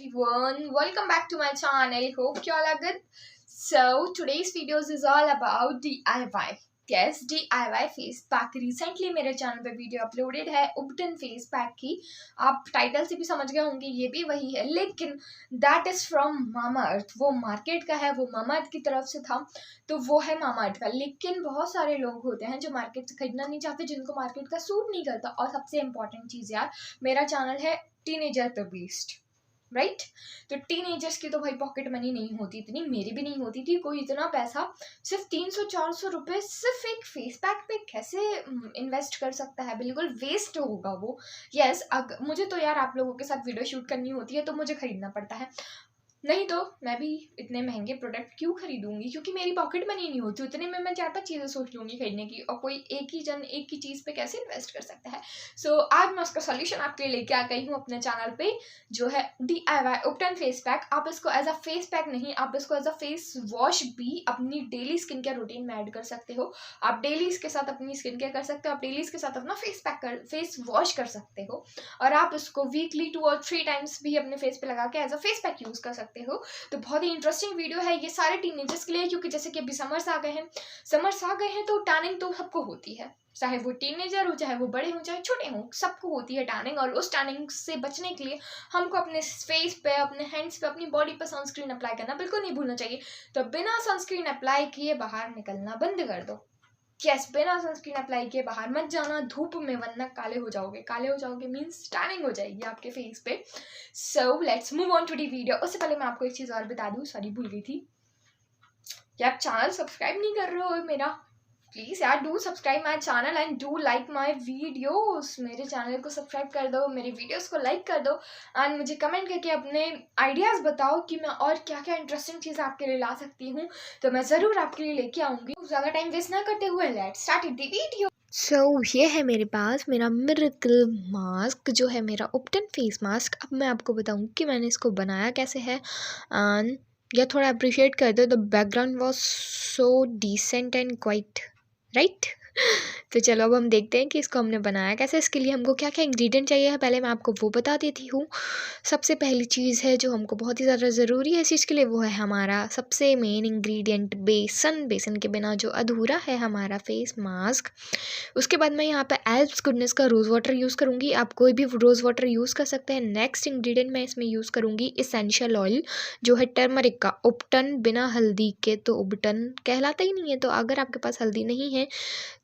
everyone, welcome back to my channel. Hope you all are good. So today's videos is all about DIY. Yes, DIY face pack. Recently मेरे channel पे video uploaded है उबटन face pack की. आप title से भी समझ गए होंगे ये भी वही है, लेकिन दैट इज़ फ्रॉम मामाअर्थ. वो मार्केट का है, वो मामाअर्थ की तरफ से था, तो वो है मामाअर्थ का. लेकिन बहुत सारे लोग होते हैं जो मार्केट से खरीदना नहीं चाहते, जिनको मार्केट का सूट नहीं करता. और सबसे इम्पॉर्टेंट चीज़ यार, मेरा चैनल है टीनेजर पे बेस्ड, राइट. तो टीनेजर्स की तो भाई पॉकेट मनी नहीं होती इतनी, मेरी भी नहीं होती थी. कोई इतना पैसा सिर्फ 300-400 रुपये सिर्फ एक फेस पैक पे कैसे इन्वेस्ट कर सकता है? बिल्कुल वेस्ट होगा वो. यस, मुझे तो यार आप लोगों के साथ वीडियो शूट करनी होती है तो मुझे खरीदना पड़ता है, नहीं तो मैं भी इतने महंगे प्रोडक्ट क्यों खरीदूंगी, क्योंकि मेरी पॉकेट मनी नहीं होती. उतने में मैं 4-5 चीज़ें सोच लूँगी खरीदने की, और कोई एक ही चीज़ पे कैसे इन्वेस्ट कर सकता है. सो आज मैं उसका सॉल्यूशन आपके लिए लेके आ गई हूँ अपने चैनल पे, जो है DIY उबटन फेस पैक. आप इसको एज अ फेस पैक नहीं, आप इसको एज अ फेस वॉश भी अपनी डेली स्किन केयर रूटीन में ऐड कर सकते हो. आप डेली इसके साथ अपनी स्किन केयर कर सकते हो, आप डेली इसके साथ अपना फेस वॉश कर सकते हो, और आप इसको वीकली 2 और 3 टाइम्स भी अपने फेस पे लगा के as a face pack use कर सकते हो. तो बहुत ही इंटरेस्टिंग वीडियो है ये सारे टीनेजर्स के लिए, क्योंकि जैसे कि अभी समर्स आ गए हैं तो टैनिंग तो सबको होती है, चाहे वो टीनेजर हो, चाहे वो बड़े हो, चाहे छोटे हो, सबको होती है टैनिंग. और उस टैनिंग से बचने के लिए हमको अपने फेस पे, अपने हैंड्स पे, अपनी बॉडी पे सनस्क्रीन अप्लाई करना बिल्कुल नहीं भूलना चाहिए. तो बिना सनस्क्रीन अप्लाई किए बाहर निकलना बंद कर दो. यस, बिना सनस्क्रीन अप्लाई किए बाहर मत जाना धूप में, वरना काले हो जाओगे मीन्स टैनिंग हो जाएगी आपके फेस पे. So let's move on to the video. उससे पहले मैं आपको एक चीज़ और बता दूँ, सॉरी भूल गई थी कि आप चैनल सब्सक्राइब नहीं कर रहे हो मेरा. प्लीज़ यार, do subscribe my channel and do like my videos. मेरे चैनल को सब्सक्राइब कर दो, मेरे वीडियोस को लाइक कर दो, एंड मुझे कमेंट करके अपने आइडियाज़ बताओ कि मैं और क्या क्या इंटरेस्टिंग चीज़ आपके लिए ला सकती हूँ. तो मैं ज़रूर आपके लिए लेके आऊँगी. ज़्यादा टाइम वेस्ट ना करते हुए लेट्स स्टार्ट द वीडियो. ये है मेरे पास मेरा मिरेकल मास्क, जो है मेरा उबटन फेस मास्क. अब मैं आपको बताऊँ कि मैंने इसको बनाया कैसे है. एंड या थोड़ा अप्रिशिएट कर दो, the background was so decent and quiet, right. तो चलो अब हम देखते हैं कि इसको हमने बनाया कैसे. इसके लिए हमको क्या क्या इंग्रेडिएंट चाहिए है, पहले मैं आपको वो बता देती हूँ. सबसे पहली चीज़ है जो हमको बहुत ही ज़्यादा ज़रूरी है इस चीज़ के लिए, वो है हमारा सबसे मेन इंग्रेडिएंट बेसन. बेसन के बिना जो अधूरा है हमारा फेस मास्क. उसके बाद मैं यहाँ पे एल्प्स गुडनेस का रोज़ वाटर यूज़ करूँगी. आप कोई भी रोज़ वाटर यूज़ कर सकते हैं. नेक्स्ट इंग्रेडिएंट मैं इसमें यूज़ करूँगी इसेंशियल ऑयल, जो है टर्मरिक का. उबटन बिना हल्दी के तो उबटन कहलाता ही नहीं है. तो अगर आपके पास हल्दी नहीं है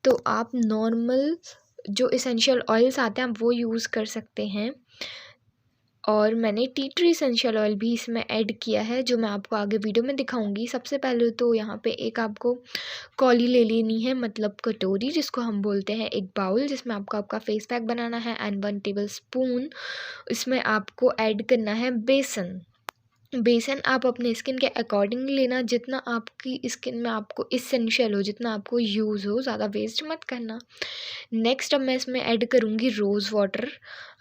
तो आप नॉर्मल जो इसेंशियल ऑयल्स आते हैं आप वो यूज़ कर सकते हैं. और मैंने टी ट्री इसेंशियल ऑयल भी इसमें ऐड किया है, जो मैं आपको आगे वीडियो में दिखाऊंगी. सबसे पहले तो यहाँ पे एक आपको कौली ले लेनी है, मतलब कटोरी जिसको हम बोलते हैं, एक बाउल जिसमें आपको आपका फेस पैक बनाना है, एंड 1 टेबल स्पून इसमें आपको ऐड करना है बेसन. बेसन आप अपने स्किन के अकॉर्डिंग लेना, जितना आपकी स्किन में आपको इसेंशियल हो, जितना आपको यूज़ हो, ज़्यादा वेस्ट मत करना. नेक्स्ट अब मैं इसमें ऐड करूँगी रोज़ वाटर.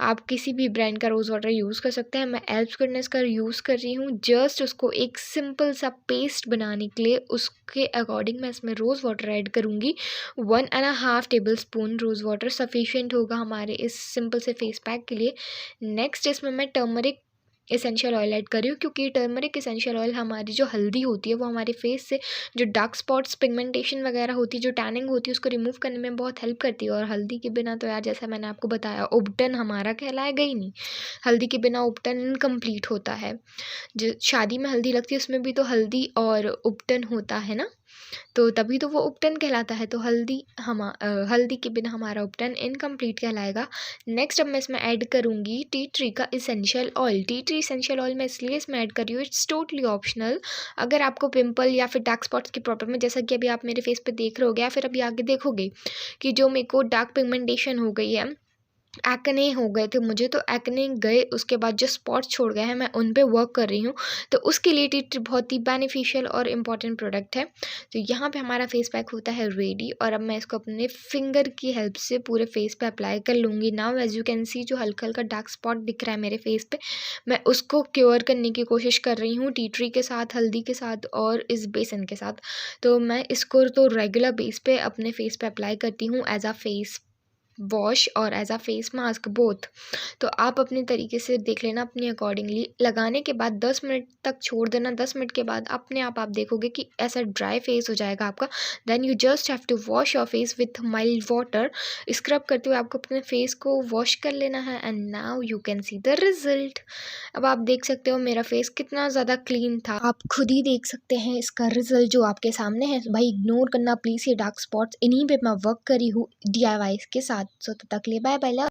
आप किसी भी ब्रांड का रोज़ वाटर यूज़ कर सकते हैं. मैं एल्प्स गुडनेस का यूज़ कर रही हूँ. जस्ट उसको एक सिंपल सा पेस्ट बनाने के लिए उसके अकॉर्डिंग मैं इसमें रोज़ वाटर ऐड करूँगी. 1.5 tablespoon rose water sufficient होगा हमारे इस सिंपल से फेस पैक के लिए. नेक्स्ट इसमें मैं टर्मरिक एसेंशियल ऑयल ऐड कर रही हूँ, क्योंकि टर्मरिक एसेंशियल ऑयल हमारी जो हल्दी होती है वो हमारे फेस से जो डार्क स्पॉट्स, पिगमेंटेशन वगैरह होती है, जो टैनिंग होती है, उसको रिमूव करने में बहुत हेल्प करती है. और हल्दी के बिना तो यार, जैसा मैंने आपको बताया, उबटन हमारा कहलाएगा ही नहीं. हल्दी के बिना उबटन इनकम्प्लीट होता है. जो शादी में हल्दी लगती है उसमें भी तो हल्दी और उबटन होता है ना, तो तभी तो वो उबटन कहलाता है. तो हल्दी के बिना हमारा उबटन इनकम्प्लीट कहलाएगा. नेक्स्ट अब मैं इसमें ऐड करूँगी टी ट्री का essential oil. Tea tree essential oil मैं इसलिए इसमें ऐड कर रही हूँ, इट्स टोटली ऑप्शनल. अगर आपको पिंपल या फिर डार्क स्पॉट्स की प्रॉब्लम है, जैसा कि अभी आप मेरे फेस पे देख रहे होगे, या फिर अभी आगे देखोगे कि जो मेरे को डार्क पिगमेंटेशन हो गई है, एक्ने हो गए थे मुझे, तो एक्ने गए, उसके बाद जो स्पॉट्स छोड़ गए हैं मैं उन पे वर्क कर रही हूँ. तो उसके लिए टी ट्री बहुत ही बेनिफिशियल और इम्पॉर्टेंट प्रोडक्ट है. तो यहाँ पे हमारा फेस पैक होता है रेडी, और अब मैं इसको अपने फिंगर की हेल्प से पूरे फेस पे अप्लाई कर लूँगी. Now as you can see, जो हल्का हल्का डार्क स्पॉट दिख रहा है मेरे फेस पे, मैं उसको क्योर करने की कोशिश कर रही हूँ टी ट्री के साथ, हल्दी के साथ और इस बेसन के साथ. तो मैं इसको तो रेगुलर बेस पे अपने फेस पे अप्लाई करती हूँ एज अ फेस वॉश और as a face mask both. तो आप अपने तरीके से देख लेना, अपने अकॉर्डिंगली लगाने के बाद 10 मिनट तक छोड़ देना। 10 मिनट के बाद अपने आप देखोगे कि ऐसा ड्राई फेस हो जाएगा आपका। Then you just have to wash your face with mild water. Scrub करते हुए आपको अपने फेस को वॉश कर लेना है and now you can see the result. अब आप देख सकते हो मेरा फेस कितना ज़्यादा क्लीन था, आप खुद ही देख सकते हैं इसका रिजल्ट जो आपके सामने है। भाई इग्नोर करना प्लीज़ ये डार्क स्पॉट्स, इन्हीं पे मैं वर्क करी हूँ DIY के साथ। सो तब तक ले बाय बाय।